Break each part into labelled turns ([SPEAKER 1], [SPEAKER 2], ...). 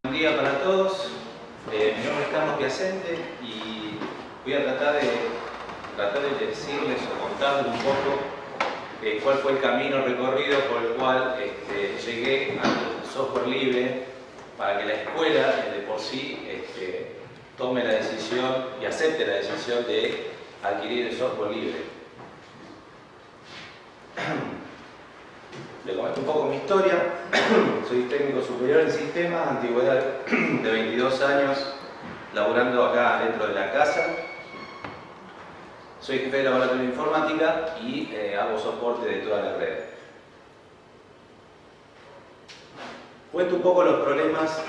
[SPEAKER 1] Buen día para todos. Mi nombre es Carlos Piacente y voy a tratar de decirles o contarles un poco cuál fue el camino recorrido por el cual llegué al software libre para que la escuela de por sí tome la decisión y acepte la decisión de adquirir el software libre. Le comento un poco mi historia. Soy técnico superior en sistemas, antigüedad de 22 años, laborando acá dentro de la casa. Soy jefe de laboratorio de informática y hago soporte de toda la red. Cuento un poco los problemas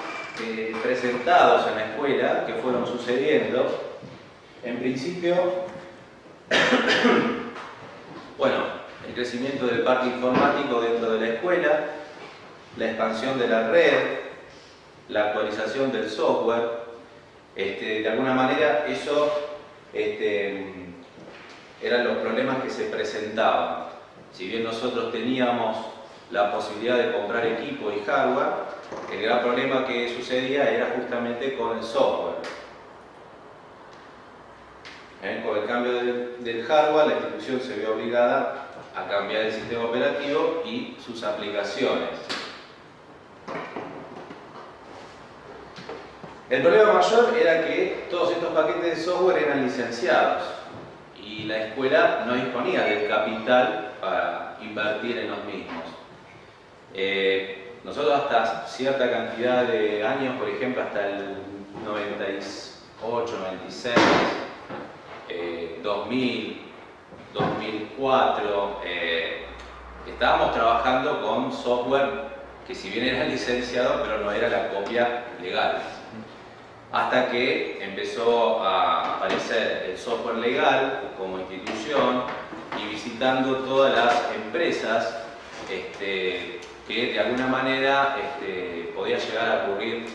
[SPEAKER 1] presentados en la escuela que fueron sucediendo. En principio, bueno, el crecimiento del parque informático dentro de la escuela, la expansión de la red, la actualización del software. De alguna manera eso eran los problemas que se presentaban. Si bien nosotros teníamos la posibilidad de comprar equipo y hardware, el gran problema que sucedía era justamente con el software. Con el cambio del hardware, la institución se vio obligada a cambiar el sistema operativo y sus aplicaciones. El problema mayor era que todos estos paquetes de software eran licenciados y la escuela no disponía del capital para invertir en los mismos. Nosotros hasta cierta cantidad de años, por ejemplo hasta el 98, 96, 2000, 2004, estábamos trabajando con software que si bien era licenciado, pero no era la copia legal. Hasta que empezó a aparecer el software legal como institución y visitando todas las empresas que de alguna manera podía llegar a ocurrir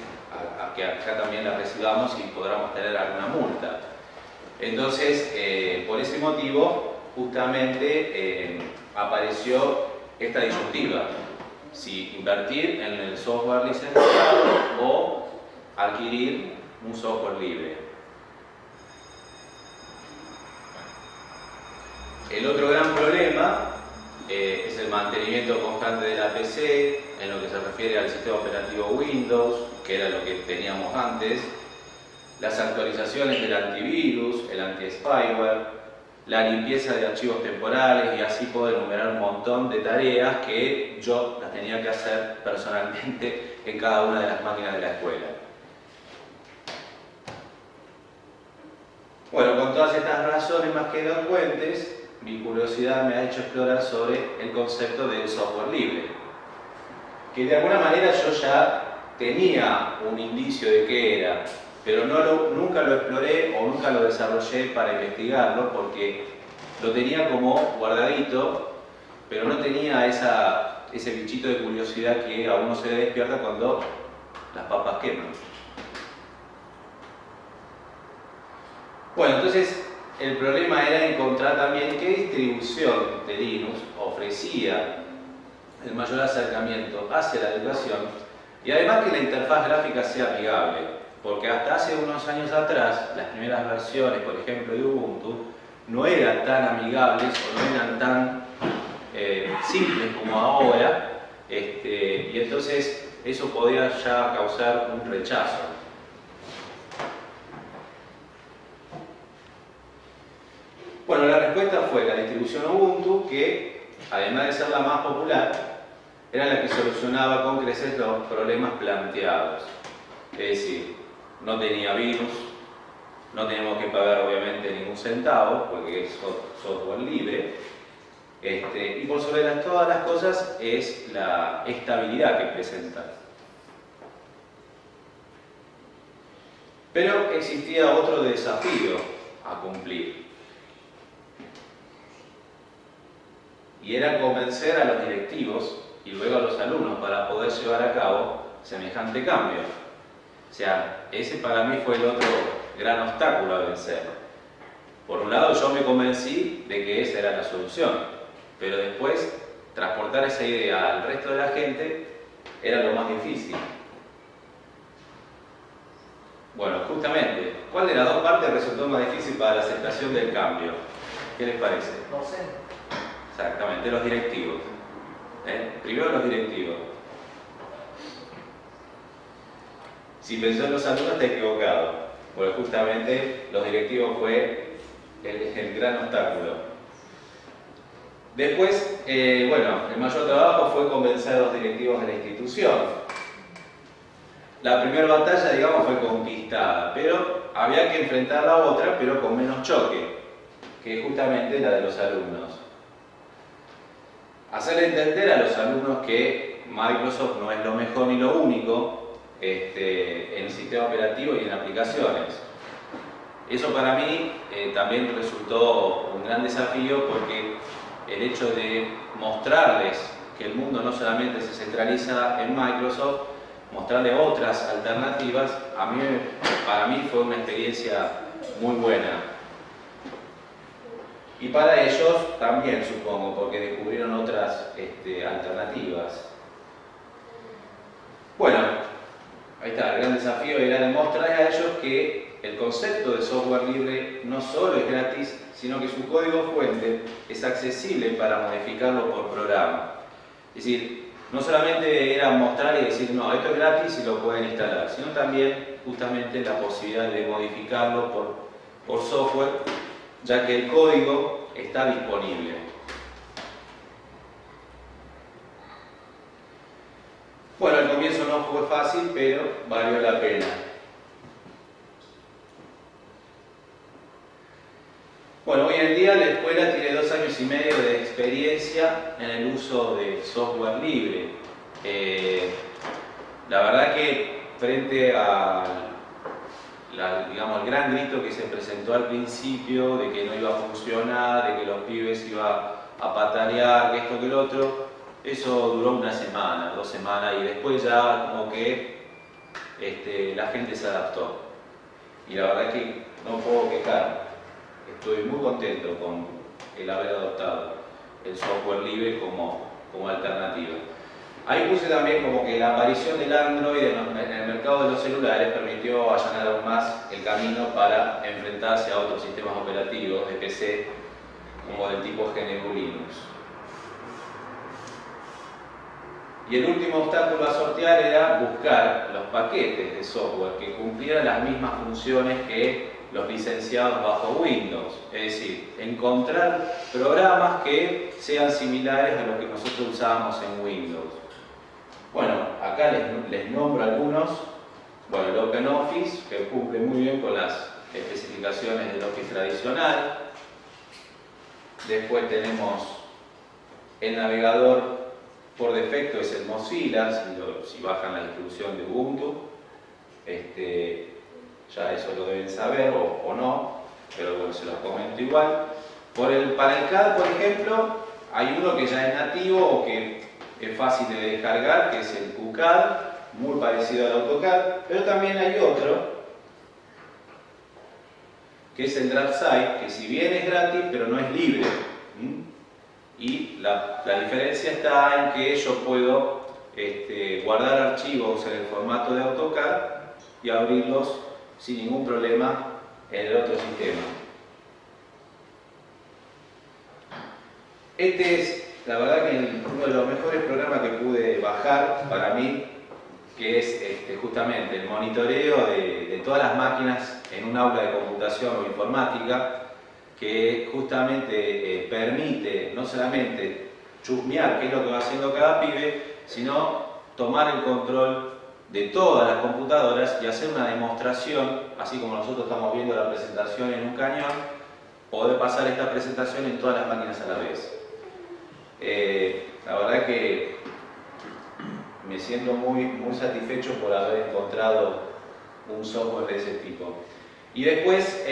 [SPEAKER 1] a que acá también la recibamos y podamos tener alguna multa. Entonces, por ese motivo, justamente apareció esta disyuntiva: si invertir en el software licenciado o adquirir un software libre. El otro gran problema es el mantenimiento constante de la PC en lo que se refiere al sistema operativo Windows, que era lo que teníamos antes, las actualizaciones del antivirus, el anti-spyware, la limpieza de archivos temporales, y así puedo enumerar un montón de tareas que yo las tenía que hacer personalmente en cada una de las máquinas de la escuela. Bueno, con todas estas razones más que elocuentes, mi curiosidad me ha hecho explorar sobre el concepto del software libre, que de alguna manera yo ya tenía un indicio de qué era, pero nunca lo exploré o nunca lo desarrollé para investigarlo, porque lo tenía como guardadito, pero no tenía ese bichito de curiosidad que a uno se le despierta cuando las papas queman. Bueno, entonces el problema era encontrar también qué distribución de Linux ofrecía el mayor acercamiento hacia la educación y además que la interfaz gráfica sea amigable, porque hasta hace unos años atrás las primeras versiones, por ejemplo de Ubuntu, no eran tan amigables o no eran tan simples como ahora, y entonces eso podía ya causar un rechazo. Bueno, la respuesta fue la distribución Ubuntu, que además de ser la más popular, era la que solucionaba con creces los problemas planteados. Es decir, no tenía virus, no teníamos que pagar obviamente ningún centavo, porque es software libre, y por sobre todas las cosas es la estabilidad que presenta. Pero existía otro desafío a cumplir, y era convencer a los directivos y luego a los alumnos para poder llevar a cabo semejante cambio. O sea, ese para mí fue el otro gran obstáculo a vencer. Por un lado, yo me convencí de que esa era la solución, pero después transportar esa idea al resto de la gente era lo más difícil. parte resultó más difícil para la aceptación del cambio. ¿Qué les parece?
[SPEAKER 2] No sé.
[SPEAKER 1] Exactamente, los directivos. Primero los directivos. Si pensó en los alumnos está equivocado, porque justamente los directivos fue el gran obstáculo. Después, bueno, el mayor trabajo fue convencer a los directivos de la institución. La primera batalla, digamos, fue conquistada, pero había que enfrentar la otra, pero con menos choque, que es justamente la de los alumnos. Hacerle entender a los alumnos que Microsoft no es lo mejor ni lo único en el sistema operativo y en aplicaciones. Eso para mí también resultó un gran desafío, porque el hecho de mostrarles que el mundo no solamente se centraliza en Microsoft, mostrarle otras alternativas, para mí fue una experiencia muy buena. Y para ellos también, supongo, porque descubrieron otras alternativas. Bueno, ahí está, el gran desafío era demostrarles a ellos que el concepto de software libre no solo es gratis, sino que su código fuente es accesible para modificarlo por programa. Es decir, no solamente era mostrar y decir, no, esto es gratis y lo pueden instalar, sino también justamente la posibilidad de modificarlo por software, ya que el código está disponible. Bueno, al comienzo no fue fácil, pero valió la pena. Bueno, hoy en día la escuela tiene 2 años y medio de experiencia en el uso de software libre. La verdad que frente digamos, al gran grito que se presentó al principio de que no iba a funcionar, de que los pibes iban a patalear, que esto, que el otro, eso duró una semana, 2 semanas, y después ya como que la gente se adaptó. Y la verdad que no puedo quejar. Estoy muy contento con el haber adoptado el software libre como alternativa. Ahí puse también como que la aparición del Android en el mercado de los celulares permitió allanar aún más el camino para enfrentarse a otros sistemas operativos de PC como del tipo GNU Linux. Y el último obstáculo a sortear era buscar los paquetes de software que cumplieran las mismas funciones que los licenciados bajo Windows. Es decir, encontrar programas que sean similares a los que nosotros usábamos en Windows. Bueno, acá les nombro algunos. Bueno, el OpenOffice, que cumple muy bien con las especificaciones del Office tradicional. Después tenemos el navegador por defecto, es el Mozilla, si bajan la distribución de Ubuntu. Ya eso lo deben saber o no, pero bueno, se los comento igual. Para el CAD, por ejemplo, hay uno que ya es nativo o que es fácil de descargar, que es el QCAD, muy parecido al AutoCAD, pero también hay otro, que es el DriveSite, que si bien es gratis, pero no es libre. Y la diferencia está en que yo puedo guardar archivos en el formato de AutoCAD y abrirlos sin ningún problema en el otro sistema. Este es, la verdad, que uno de los mejores programas que pude bajar para mí, que es justamente el monitoreo de todas las máquinas en un aula de computación o informática, que justamente permite no solamente chusmear qué es lo que va haciendo cada pibe, sino tomar el control de todas las computadoras y hacer una demostración, así como nosotros estamos viendo la presentación en un cañón, poder pasar esta presentación en todas las máquinas a la vez. La verdad que me siento muy satisfecho por haber encontrado un software de ese tipo. Y después,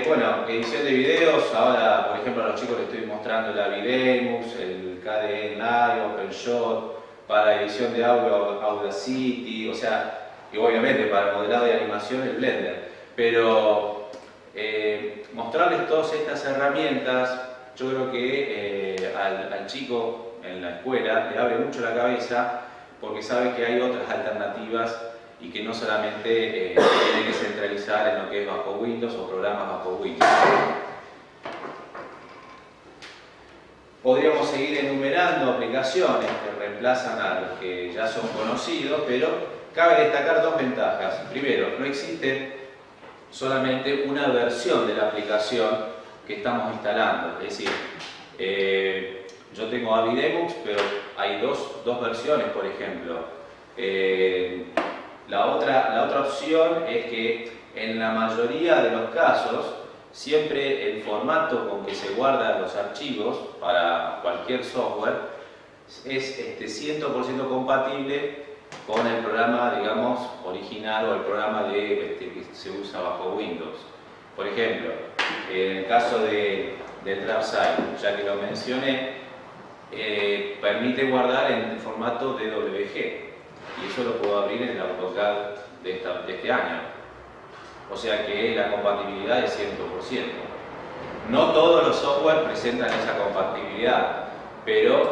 [SPEAKER 1] bueno, edición de videos. Ahora, por ejemplo, a los chicos les estoy mostrando el Aviremus, el KDE Live, OpenShot, para edición de audio, Audacity, o sea, y obviamente para modelado y animación el Blender. Pero mostrarles todas estas herramientas, yo creo que al chico en la escuela le abre mucho la cabeza, porque sabe que hay otras alternativas y que no solamente tiene que centralizar en lo que es bajo Windows o programas bajo Windows. Podríamos seguir enumerando aplicaciones que reemplazan a los que ya son conocidos, pero cabe destacar dos ventajas. Primero, no existe solamente una versión de la aplicación que estamos instalando. Es decir, yo tengo AviDebux, pero hay dos versiones, por ejemplo. La otra opción es que en la mayoría de los casos, siempre el formato con que se guardan los archivos para cualquier software es 100% compatible con el programa, digamos, original o el programa que se usa bajo Windows. Por ejemplo, en el caso del DriveSide, ya que lo mencioné, permite guardar en el formato DWG y eso lo puedo abrir en el AutoCAD de este año. O sea que la compatibilidad es 100%. No todos los software presentan esa compatibilidad, pero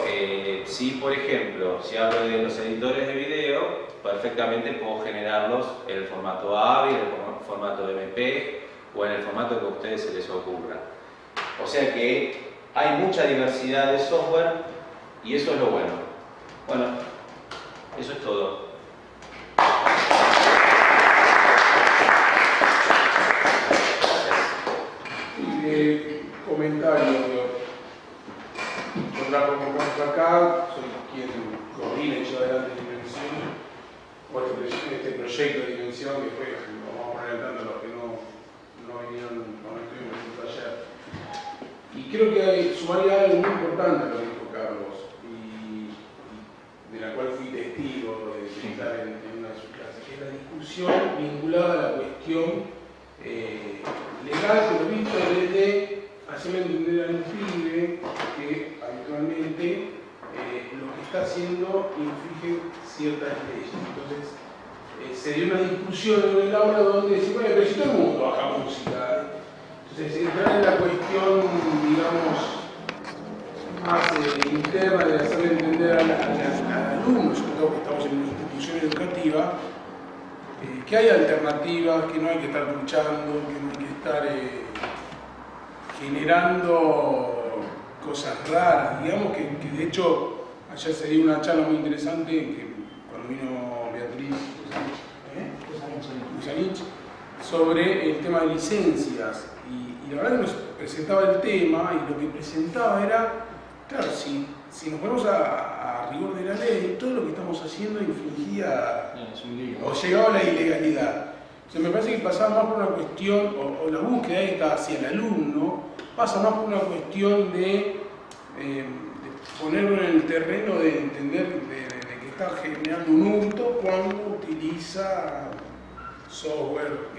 [SPEAKER 1] sí, por ejemplo, si hablo de los editores de video, perfectamente puedo generarlos en el formato AVI, en el formato MPEG o en el formato que a ustedes se les ocurra. O sea que hay mucha diversidad de software y eso es lo bueno. Bueno, eso es todo.
[SPEAKER 2] Comentario. Yo trabajo con Carlos acá, soy quien coordina y lleva adelante Dimensión, o este proyecto de Dimensión que fue, vamos a poner al tanto a los que no vinieron, no estuvimos en el taller. Y creo que sumaría algo muy importante a lo que dijo Carlos, y de la cual fui testigo de estar en una de sus clases, que es la discusión vinculada a la cuestión legal, pero visto desde hacerle entender al pibe que habitualmente lo que está haciendo inflige ciertas leyes. Entonces se dio una discusión en el aula donde decía, bueno, pero si todo el mundo baja música. Entonces entrar en la cuestión, digamos, más interna de hacerle entender al alumno, sobre todo que estamos en una institución educativa, que hay alternativas, que no hay que estar luchando, que no hay que estar generando cosas raras, digamos que de hecho ayer se dio una charla muy interesante que cuando vino Beatriz Kusanich sobre el tema de licencias y la verdad que nos presentaba el tema y lo que presentaba era, claro, si nos ponemos a rigor de la ley, todo lo que estamos haciendo infringía o llegaba a la ilegalidad. O sea, me parece que pasaba más por una cuestión, o la búsqueda esta hacia el alumno, pasa más por una cuestión de ponerlo en el terreno de entender de que está generando un hurto cuando utiliza software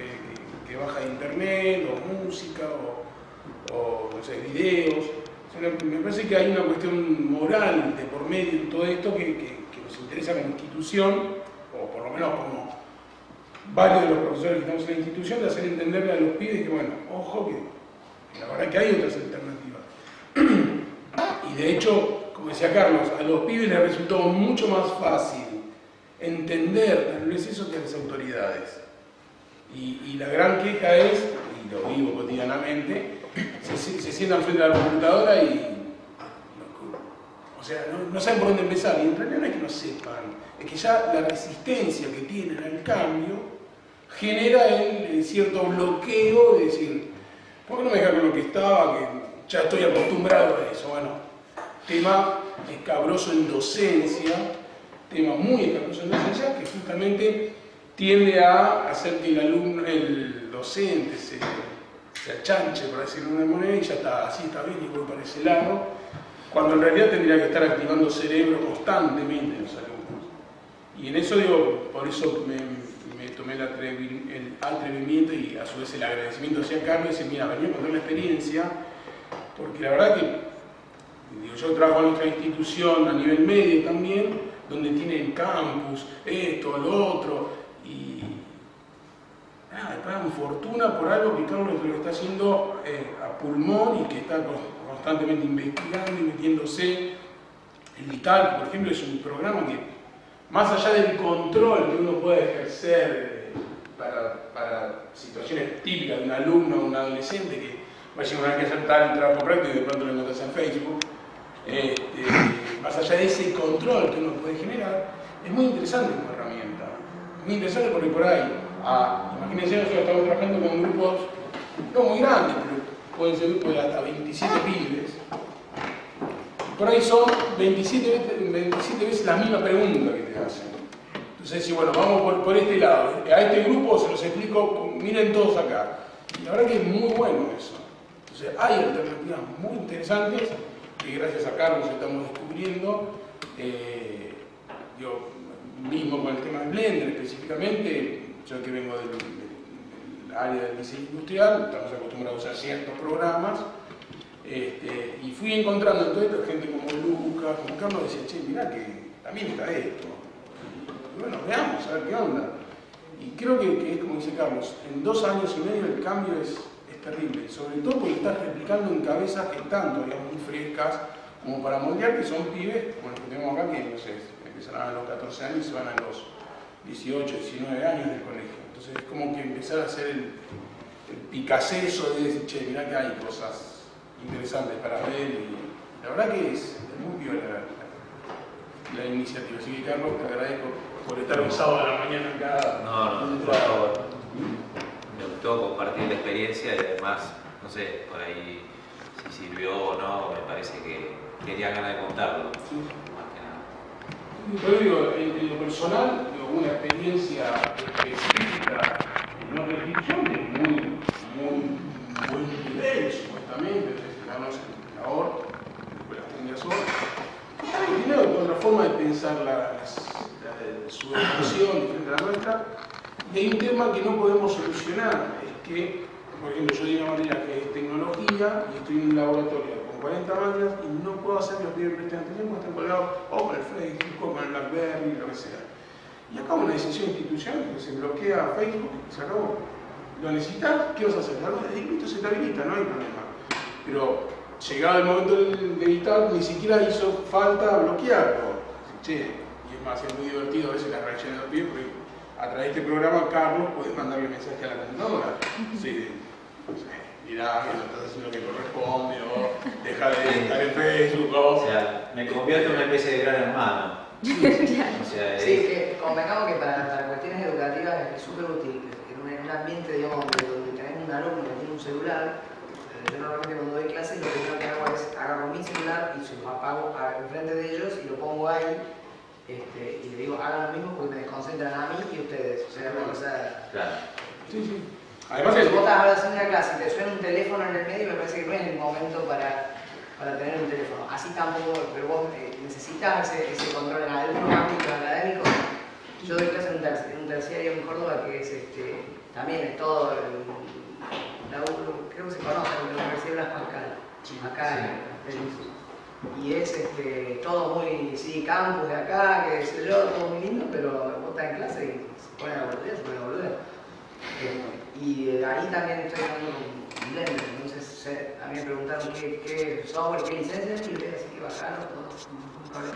[SPEAKER 2] que baja de internet, o música, o no sé, videos. O sea, me parece que hay una cuestión moral de por medio en todo esto que nos interesa como institución, o por lo menos como varios de los profesores que estamos en la institución, de hacer entenderle a los pibes que, bueno, ojo, que la verdad que hay otras alternativas. Y de hecho, como decía Carlos, a los pibes les resultó mucho más fácil entender tal vez eso que a las autoridades. Y la gran queja es, y lo vivo cotidianamente, se sientan frente a la computadora y o sea, no saben por dónde empezar. Y en realidad no es que no sepan, es que ya la resistencia que tienen al cambio genera el cierto bloqueo de decir, ¿por qué no me dejar con lo que estaba? Que ya estoy acostumbrado a eso. Bueno, tema escabroso en docencia, tema muy escabroso en docencia, que justamente tiende a hacer que el docente se achanche, por decirlo de una manera, y ya está, así está bien, y voy para ese lado, cuando en realidad tendría que estar activando cerebro constantemente en los alumnos. Y en eso digo, por eso me tomé el atrevimiento y a su vez el agradecimiento hacia Carlos, y decir, mira, venía a contar la experiencia, porque la verdad que digo, yo trabajo en nuestra institución a nivel medio también, donde tiene el campus, esto, lo otro, y nada, pagan fortuna por algo que Carlos lo está haciendo a pulmón y que está constantemente investigando y metiéndose. El Vital, por ejemplo, es un programa que más allá del control que uno puede ejercer para situaciones típicas de un alumno o un adolescente que va a llegar a hacer tal trabajo práctico y de pronto lo encuentras en Facebook, más allá de ese control que uno puede generar, es muy interesante como herramienta. Muy interesante porque por ahí, imagínense, nosotros estamos trabajando con grupos no muy grandes, pero pueden ser grupos de hasta 27 pibes. Por ahí son 27 veces la misma pregunta que te hacen. Entonces, si bueno, vamos por este lado. A este grupo se los explico, miren todos acá. Y la verdad que es muy bueno eso. Entonces, hay alternativas muy interesantes que gracias a Carlos estamos descubriendo. Yo mismo con el tema de Blender específicamente, yo que vengo del área del diseño industrial, estamos acostumbrados a usar ciertos programas. Y fui encontrando en toda esta gente como Lucas, como Carlos, decía, che, mirá que también está esto. Y bueno, veamos, a ver qué onda. Y creo que es como dice Carlos, en 2 años y medio el cambio es terrible, sobre todo porque estás replicando en cabezas que están todavía muy frescas, como para moldear, que son pibes, como los que tenemos acá, que no sé, empezarán a los 14 años y se van a los 18, 19 años del colegio. Entonces es como que empezar a hacer el picaceso de decir, che, mirá que hay cosas interesantes para ver, y la verdad que es muy viola la iniciativa. Así que Carlos, te agradezco por estar un sábado a la mañana acá.
[SPEAKER 1] No, por favor. Me gustó compartir la experiencia y además, no sé, por ahí si sirvió o no, me parece que tenía ganas de contarlo.
[SPEAKER 2] Sí.
[SPEAKER 1] Más que nada.
[SPEAKER 2] Pero digo, en lo personal, una experiencia específica en una institución de muy buen nivel, supuestamente, desde la OR, la Escuela OR, y tiene otra forma de pensar su educación diferente a la nuestra. Y hay un tema que no podemos solucionar, es que, por ejemplo, yo digo una materia que es tecnología y estoy en un laboratorio con 40 máquinas y no puedo hacer que los pibes presten atención porque están colgados o con el Facebook o con el BlackBerry, lo que sea. Y acá una decisión institucional que se bloquea Facebook y se acabó. ¿Lo necesitas? ¿Qué vas a hacer? Listo, se te habilita, no hay problema. Pero llegado el momento de editar, ni siquiera hizo falta bloquearlo. Che, y es más, es muy divertido a veces la reacción de los pibes porque a través de este programa, Carlos, podés mandarle mensaje a la computadora. Sí, mirá, que no estás haciendo lo que corresponde, o deja de estar en Facebook,
[SPEAKER 1] o sea, me convierto en una especie de gran hermano.
[SPEAKER 3] O sea, sí, que convengamos que para cuestiones educativas es súper útil. En un ambiente, digamos, donde tenés un alumno que tiene un celular, yo normalmente cuando doy clases lo primero que hago es agarro mi celular y se lo apago enfrente de ellos y lo pongo ahí. Y le digo, hagan lo mismo porque me desconcentran a mí y ustedes. O sea, una cosa...
[SPEAKER 1] Claro.
[SPEAKER 2] Sí, sí. Además,
[SPEAKER 3] si vos estás haciendo una clase y te suena un teléfono en el medio, me parece que no es el momento para tener un teléfono. Así tampoco, pero vos necesitas ese control en algunos ámbitos académicos. Yo doy clase en un terciario en Córdoba que es también es todo, creo que se conoce, la Universidad Blas Pascal, acá en y es todo muy, sí, campus de acá, qué sé yo, todo muy lindo, pero vos estás en clase y se pone a volver. Y ahí también estoy hablando con Blender, entonces a mí me preguntaron qué software, qué licencia, y yo les decía que bacano, ningún problema.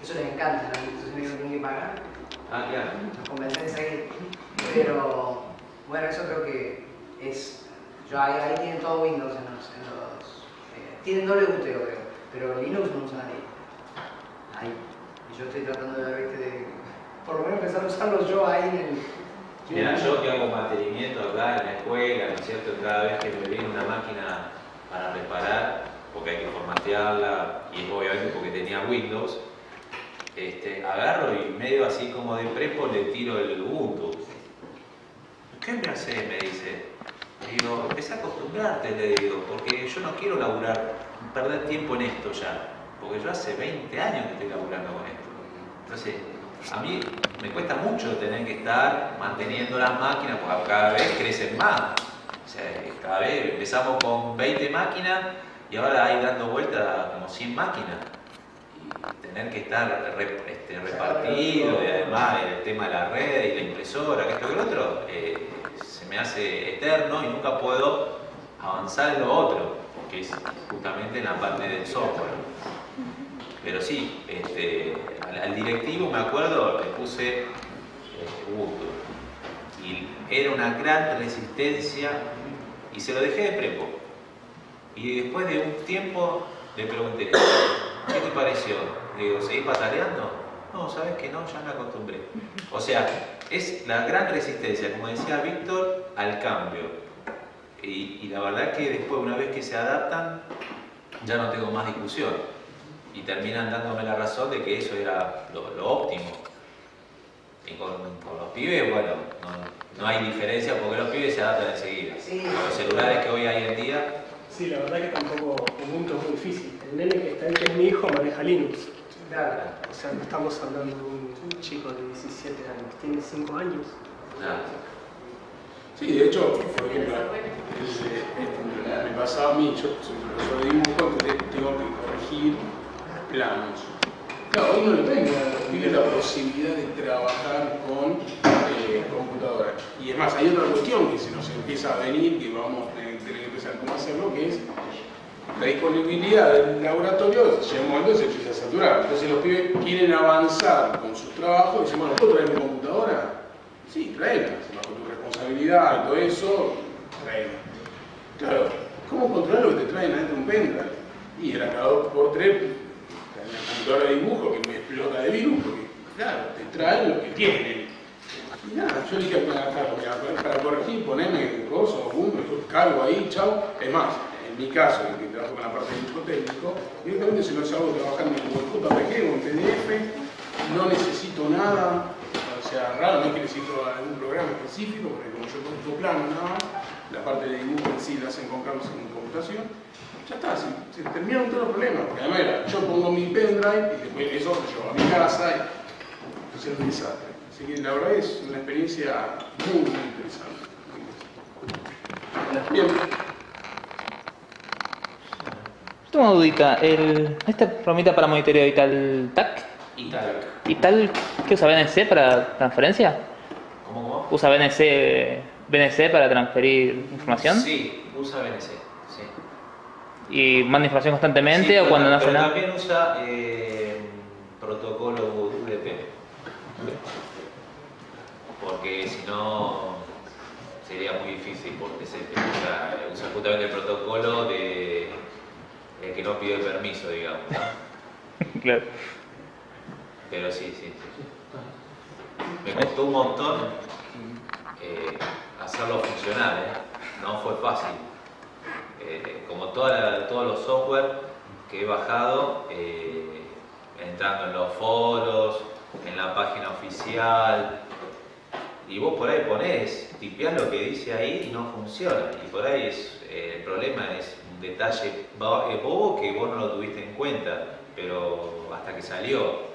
[SPEAKER 3] Eso les encanta, entonces me tienen que pagar.
[SPEAKER 1] Ah, claro.
[SPEAKER 3] Los convencen de seguir. Pero bueno, eso creo que es. Ahí tienen todo Windows en los tienen doble buteo, creo, pero Linux no usa nadie. Ahí. Y yo estoy tratando de ver por lo menos empezar a usarlos yo ahí en el.
[SPEAKER 1] Mira, yo que hago mantenimiento acá en la escuela, ¿no es cierto? Cada vez que me viene una máquina para reparar, porque hay que formatearla, y obviamente porque tenía Windows, agarro y medio así como de prepo le tiro el Ubuntu. ¿Qué me hace? Me dice. Digo, empecé a acostumbrarte, le digo, porque yo no quiero laburar, perder tiempo en esto ya, porque yo hace 20 años que estoy laburando con esto. Entonces, a mí me cuesta mucho tener que estar manteniendo las máquinas, porque cada vez crecen más. O sea, cada vez empezamos con 20 máquinas y ahora hay dando vueltas como 100 máquinas. Y tener que estar repartido, y además el tema de la red y la impresora, que esto y lo otro, se me hace eterno y nunca puedo avanzar en lo otro, que es justamente en la parte del software. Pero sí, al directivo, me acuerdo, le puse Ubuntu. Y era una gran resistencia y se lo dejé de prepo. Y después de un tiempo le pregunté, ¿qué te pareció? Le digo, ¿seguís pataleando? No, ¿sabes que no? Ya me acostumbré. O sea, es la gran resistencia, como decía Víctor, al cambio. Y la verdad que después, una vez que se adaptan, ya no tengo más discusión. Y terminan dándome la razón de que eso era lo óptimo. Y con los pibes, bueno, no hay diferencia porque los pibes se adaptan enseguida.
[SPEAKER 3] Sí.
[SPEAKER 1] Los celulares que hoy hay en día.
[SPEAKER 4] Sí, la verdad que tampoco Ubuntu es muy difícil. El nene que está ahí, que es mi hijo, maneja Linux.
[SPEAKER 3] Claro.
[SPEAKER 4] O sea, no estamos hablando de un chico de 17 años, tiene 5 años.
[SPEAKER 1] Nada.
[SPEAKER 2] Sí, de hecho, por ejemplo, me pasaba a mí, yo soy profesor de dibujo, entonces tengo que corregir planos. Claro, hoy no le tengo a los pibes la posibilidad de trabajar con computadora. Y es más, hay otra cuestión que se nos empieza a venir, que vamos a tener que empezar cómo hacerlo, que es la disponibilidad del laboratorio. Llega un momento que se empieza a saturar. Entonces los pibes quieren avanzar con sus trabajos y dicen, bueno, ¿puedo traer mi computadora? Sí, tráela, bajo tu responsabilidad y todo eso, tráela. Claro, ¿cómo controlar lo que te traen adentro de un pendrive? Y era cada 2x3 la computadora de dibujo que me explota de virus, porque claro, te traen lo que tienen. Y nada, yo le dije para corregir, ponerme cosas, yo cargo ahí, chao. Es más, en mi caso, que trabajo con la parte de dibujo técnico, directamente se los hago trabajando en JPG o en PDF, no necesito nada. O sea, raro, no es que necesito algún programa específico, porque como yo conozco plano nada más, la parte de dibujo en sí la hacen con Carlos en computación, ya está, se terminaron todos los problemas, porque además era, yo pongo mi pendrive y después eso lo llevo a mi casa y es un desastre. Así que la verdad es una experiencia muy, muy interesante. Bien.
[SPEAKER 5] Tengo una dudita, esta programita para monitoreo Italtac, ¿Ital qué usa BNC para transferencia?
[SPEAKER 1] ¿Cómo?
[SPEAKER 5] ¿Usa BNC para transferir información?
[SPEAKER 1] Sí, usa BNC, sí.
[SPEAKER 5] ¿Y manda información constantemente
[SPEAKER 1] Sí,
[SPEAKER 5] o cuando no hace
[SPEAKER 1] pero
[SPEAKER 5] nada?
[SPEAKER 1] también usa protocolo UDP. Porque si no sería muy difícil, porque usa justamente el protocolo de que no pide permiso, digamos, ¿no?
[SPEAKER 5] Claro.
[SPEAKER 1] Pero sí. Me costó un montón hacerlo funcionar, no fue fácil. Como todos los software que he bajado, entrando en los foros, en la página oficial, y vos por ahí ponés, tipeás lo que dice ahí y no funciona. Y por ahí el problema es un detalle bobo que vos no lo tuviste en cuenta, pero hasta que salió.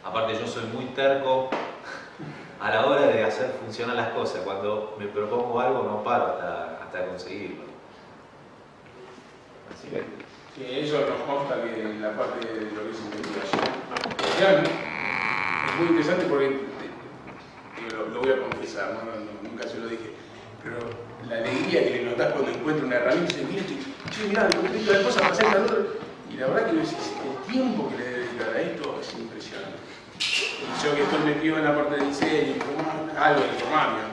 [SPEAKER 1] Aparte yo soy muy terco a la hora de hacer funcionar las cosas. Cuando me propongo algo no paro hasta conseguirlo. Así que...
[SPEAKER 2] Sí, eso nos consta que en la parte de lo que es investigación es muy interesante porque lo voy a confesar, nunca se lo dije, pero la alegría que le notás cuando encuentras una herramienta y dices, mira, encontré tal cosa para hacer tal otra, y la verdad que el tiempo que le dedican a esto es impresionante. Y yo que estoy metido en la parte de diseño, algo de informática,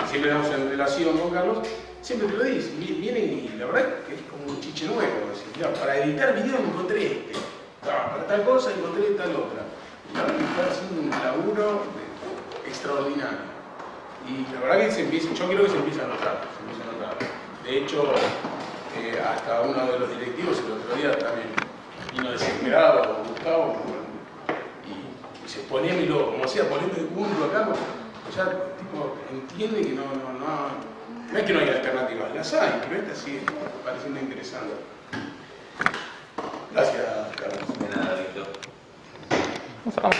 [SPEAKER 2] siempre estamos en relación con Carlos, siempre te lo dice, viene y la verdad que es como un chiche nuevo, decir, mira, para editar video encontré este, para tal cosa encontré tal otra. Y la verdad que está haciendo un laburo extraordinario. Y la verdad que yo creo que se empieza a notar, De hecho, hasta uno de los directivos el otro día también vino desesperado, Gustavo, y se ponía mi logo, como decía, poneme el punto acá, porque ya tipo, entiende que no es que no hay alternativas, las hay, pero esta sigue pareciendo interesante. Gracias, Carlos.
[SPEAKER 1] De nada, Víctor.
[SPEAKER 5] Nos sacamos.